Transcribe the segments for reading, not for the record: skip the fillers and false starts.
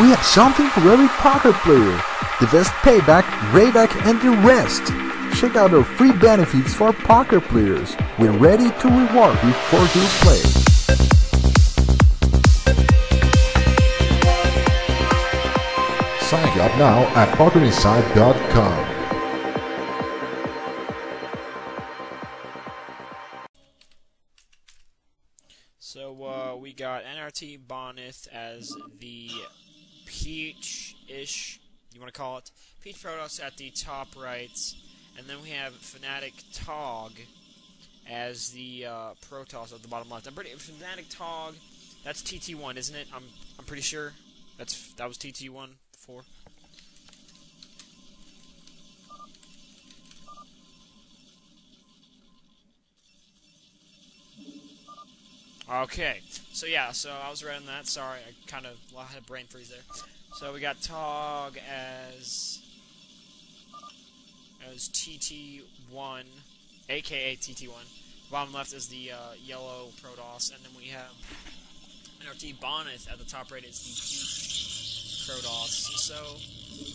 We have something for every poker player. The best payback, rayback, and the rest. Check out our free benefits for poker players. We're ready to reward you for your play. Sign up now at PokerInside.com. So we got NrT.Bonyth as the Peach-ish, you want to call it, Peach Protoss at the top right, and then we have Fnatic.TT1 as the Protoss at the bottom left. Fnatic.TT1, that's TT1, isn't it? I'm pretty sure that was TT1 before. Okay, so yeah, so I was reading that. Sorry, I kind of had a brain freeze there. So we got TOG as TT1, aka TT1. Bottom left is the yellow Protoss, and then we have NrT.Bonyth at the top right is the Peach Protoss. So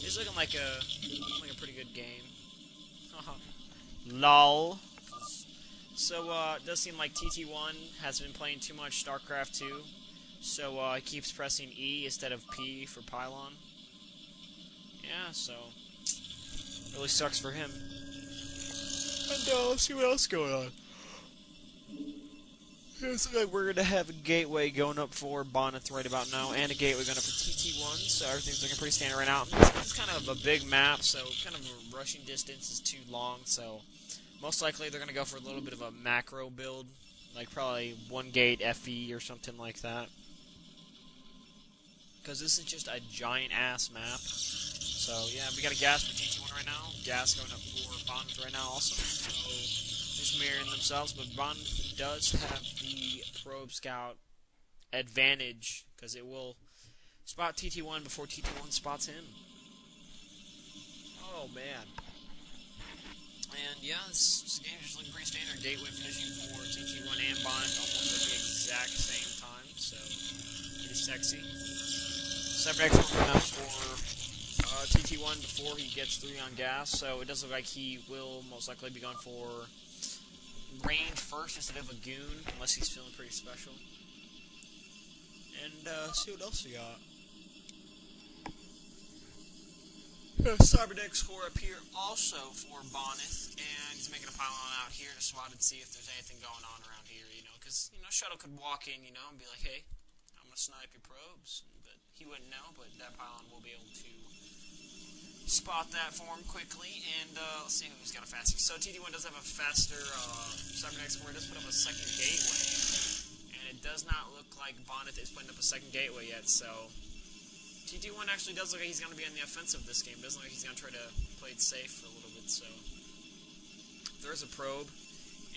it's looking like a pretty good game. Lol. So, it does seem like TT1 has been playing too much StarCraft 2, so, he keeps pressing E instead of P for Pylon. Yeah, so, really sucks for him. And, let's see what else is going on. It looks like we're gonna have a gateway going up for Bonyth right about now, and a gateway going up for TT1, so everything's looking pretty standard right now. It's kind of a big map, so kind of a rushing distance is too long, so most likely they're going to go for a little bit of a macro build, like probably one gate FE or something like that. Because this is just a giant-ass map. So, yeah, we got a gas for TT1 right now. Gas going up for Bonyth right now also. So, just mirroring themselves. But Bonyth does have the Probe Scout advantage, because it will spot TT1 before TT1 spots him. Oh, man. And yeah, this game is just looking pretty standard. Gateway finishing for TT1 and Bonyth almost at the exact same time, so pretty sexy. Cyberdex coming out for TT1 before he gets 3 on gas, so it does look like he will most likely be going for range first instead of a goon, unless he's feeling pretty special. And see what else we got. Cyberdeck score up here also for Bonyth, and he's making a pylon out here to swat and see if there's anything going on around here, you know, because, you know, Shuttle could walk in, you know, and be like, hey, I'm going to snipe your probes, but he wouldn't know, but that pylon will be able to spot that for him quickly, and let's see who's got a faster. So TT1 does have a faster Cyberdeck score. It does put up a second gateway, and it does not look like Bonyth is putting up a second gateway yet, so TT1 actually does look like he's going to be on the offensive this game. It doesn't look like he's going to try to play it safe for a little bit, so there's a probe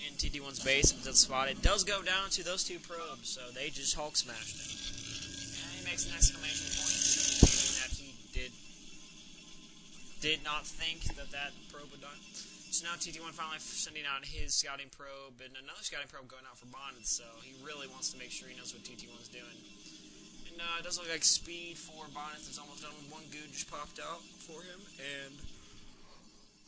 in TT1's base. If it does spot, it does go down to those 2 probes, so they just Hulk smashed it. And he makes an exclamation point, indicating that he did not think that probe would die. So now TT1 finally sending out his scouting probe, and another scouting probe going out for Bonyth, so he really wants to make sure he knows what TT1's doing. And it does look like speed for Bonyth is almost done. 1 goon just popped out for him, and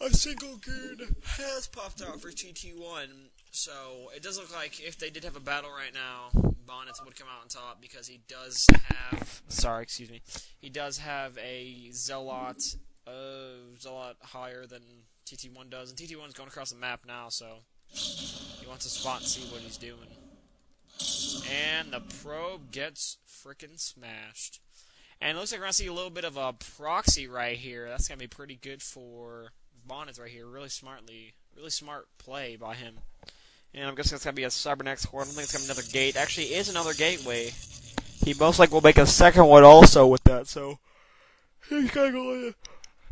a single goon has popped out for TT1. So it does look like if they did have a battle right now, Bonyth would come out on top because he does have. He does have a Zealot higher than TT1 does, and TT1 is going across the map now, so he wants to spot and see what he's doing. And the probe gets frickin' smashed. And it looks like we're going to see a little bit of a proxy right here. That's going to be pretty good for Bonyth right here. Really smart play by him. And I'm guessing it's going to be a Cybernex score. I don't think it's going to be another gate. Actually, it is another gateway. He most likely will make a second one also with that, so he's going to go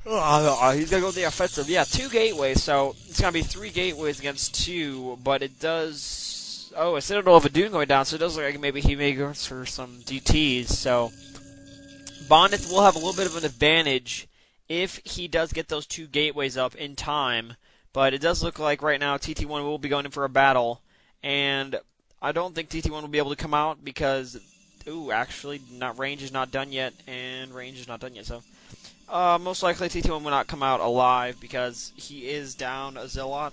he's going to go the offensive. Yeah, 2 gateways, so it's going to be 3 gateways against 2, but it does. Oh, a Citadel of a Dune going down, so it does look like maybe he may go for some DTs. So Bonyth will have a little bit of an advantage if he does get those 2 gateways up in time. But it does look like right now TT1 will be going in for a battle, and I don't think TT1 will be able to come out because Ooh, actually, range is not done yet, and range is not done yet. So, most likely TT1 will not come out alive because he is down a Zilot.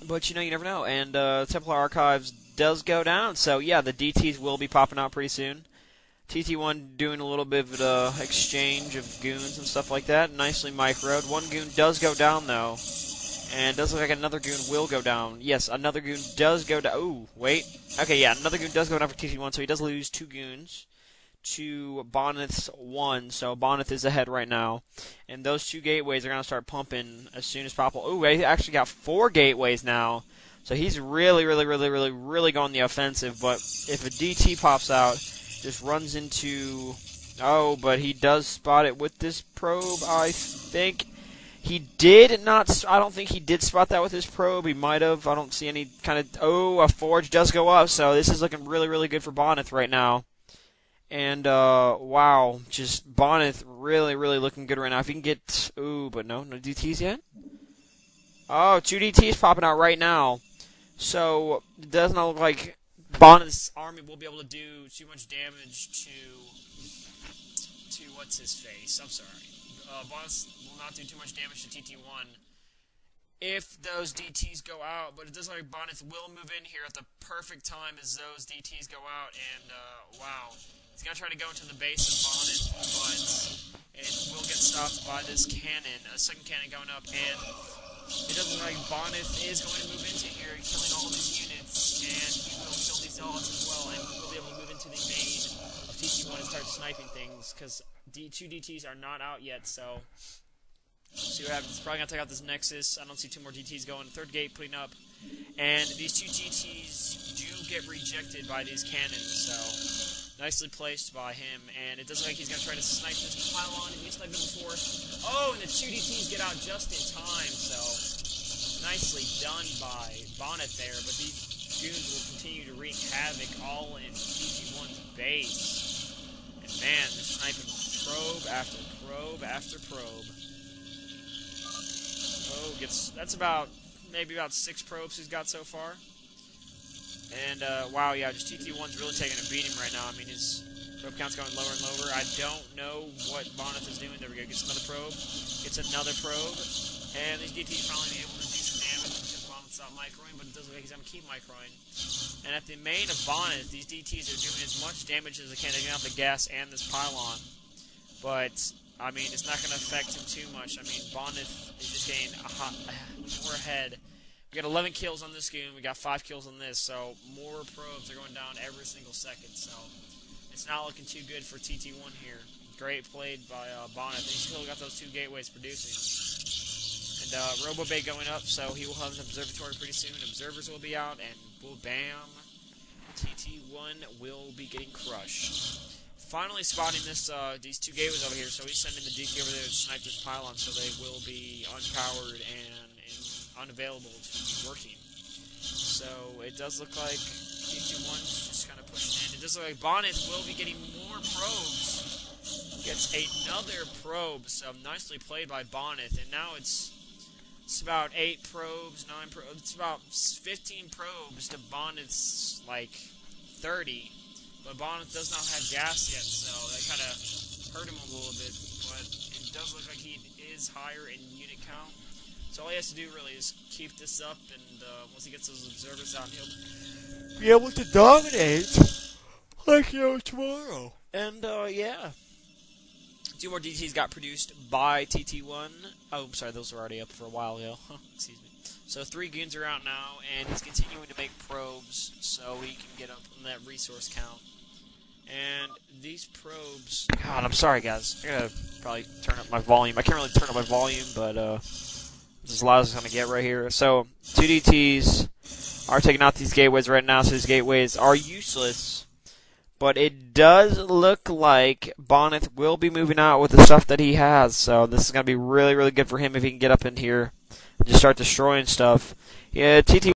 But you never know. And Templar Archives does go down, so yeah, the DTs will be popping out pretty soon. TT1 doing a little bit of an exchange of goons and stuff like that. Nicely microed. One goon does go down, though. And it does look like another goon will go down. Yes, another goon does go down. Ooh, wait. Okay, yeah, another goon does go down for TT1, so he does lose 2 goons to Bonyth's 1. So Bonyth is ahead right now. And those 2 gateways are going to start pumping as soon as possible. Ooh, he actually got 4 gateways now. So he's really going the offensive. But if a DT pops out, just runs into... Oh, but he does spot it with this probe, I think. He did not... I don't think he did spot that with his probe. He might have. I don't see any kind of... Oh, a Forge does go up, so this is looking really good for Bonyth right now. And, wow, just Bonyth really looking good right now. If he can get... Ooh, but no DTs yet? Oh, 2 DTs popping out right now. So, it does not look like Bonyth's army will be able to do too much damage to what's his face. I'm sorry. Bonyth will not do too much damage to TT1 if those DTs go out, but it does look like Bonyth will move in here at the perfect time as those DTs go out, and wow, he's going to try to go into the base of Bonyth, but it will get stopped by this cannon, a second cannon going up, and it does look like Bonyth is going to move into here, killing all these units, and he will kill these Zealots as well, and we will be able to move into the main of TT1 and start sniping things, because 2 DTs are not out yet, so see what happens. Probably going to take out this Nexus. I don't see 2 more DTs going. 3rd gate putting up, and these 2 DTs do get rejected by these cannons, so nicely placed by him, and it does look like he's going to try to snipe this pylon, and he sniped it before. Oh, and the 2 DTs get out just in time, so nicely done by Bonyth there, but these goons will continue to wreak havoc all in TT1's base. And man, they're sniping probe after probe after probe. Oh, that's maybe about 6 probes he's got so far. And, wow, yeah, just TT1's really taking a beating right now. I mean, his probe count's going lower and lower. I don't know what Bonyth is doing. There we go. Gets another probe. Gets another probe. And these DTs finally be able to do some damage because Bonyth's not microing, but it does look like he's going to keep microing. And at the main of Bonyth, these DTs are doing as much damage as they can. They're getting out the gas and this pylon. But, I mean, it's not going to affect him too much. I mean, Bonyth is just getting more ahead. We got 11 kills on this goon. We got 5 kills on this. So more probes are going down every single second. So it's not looking too good for TT1 here. Great played by Bonyth. He's still got those 2 gateways producing. And RoboBay going up, so he will have an observatory pretty soon. Observers will be out, and boom, bam, TT1 will be getting crushed. Finally spotting these 2 gateways over here, so he's sending the DT over there to snipe this pylon, so they will be unpowered and unavailable to be working. So it does look like TT1's just kind of pushing in. It does look like Bonyth will be getting more probes. Gets another probe, so nicely played by Bonyth, and now it's about 8 probes, 9 probes. It's about 15 probes to Bonyth's like 30. But Bonyth does not have gas yet, so that kind of hurt him a little bit. But it does look like he is higher in unit count. So all he has to do really is keep this up, and once he gets those observers out, he'll be able to dominate like tomorrow. And yeah. 2 more DTs got produced by TT1. Oh, I'm sorry, those were already up for a while ago. Excuse me. So 3 goons are out now, and he's continuing to make probes so he can get up on that resource count. And these probes... God, I'm sorry, guys. I gotta probably turn up my volume. I can't really turn up my volume, but this is as loud as I'm gonna get right here. So 2 DTs are taking out these gateways right now, so these gateways are useless. But it does look like Bonyth will be moving out with the stuff that he has. So this is going to be really good for him if he can get up in here and just start destroying stuff. Yeah, TT